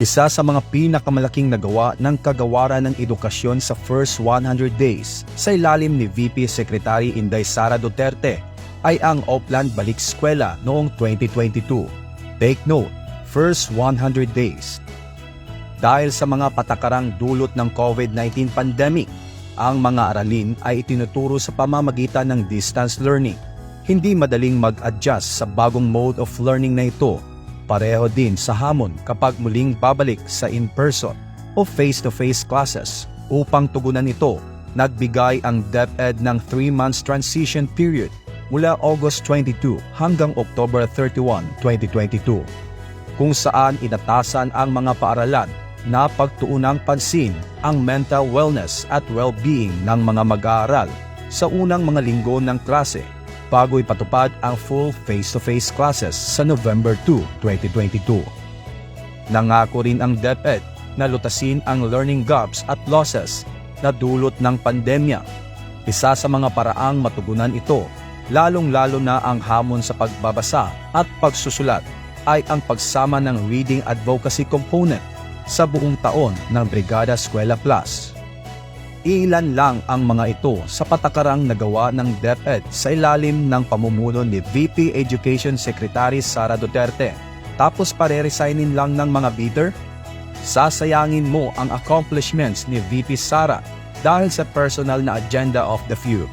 Isa sa mga pinakamalaking nagawa ng kagawaran ng edukasyon sa first 100 days sa ilalim ni VP Secretary Inday Sara Duterte ay ang Oplan Balik Eskwela noong 2022. Take note, first 100 days. Dahil sa mga patakarang dulot ng COVID-19 pandemic, ang mga aralin ay itinuturo sa pamamagitan ng distance learning. Hindi madaling mag-adjust sa bagong mode of learning na ito. Pareho din sa hamon kapag muling babalik sa in-person o face-to-face classes. Upang tugunan ito, nagbigay ang DepEd ng 3 months transition period mula August 22 hanggang October 31, 2022, kung saan inatasan ang mga paaralan na pagtuunang pansin ang mental wellness at well-being ng mga mag-aaral sa unang mga linggo ng klase bago ipatupad ang full face-to-face classes sa November 2, 2022. Nangako rin ang DepEd na lutasin ang learning gaps at losses na dulot ng pandemya. Isa sa mga paraang matugunan ito, lalong-lalo na ang hamon sa pagbabasa at pagsusulat, ay ang pagsama ng reading advocacy component sa buong taon ng Brigada Eskwela Plus. Ilan lang ang mga ito sa patakarang nagawa ng DepEd sa ilalim ng pamumuno ni VP Education Secretary Sara Duterte. Tapos pare-resignin lang ng mga bidder? Sasayangin mo ang accomplishments ni VP Sara dahil sa personal na agenda of the few.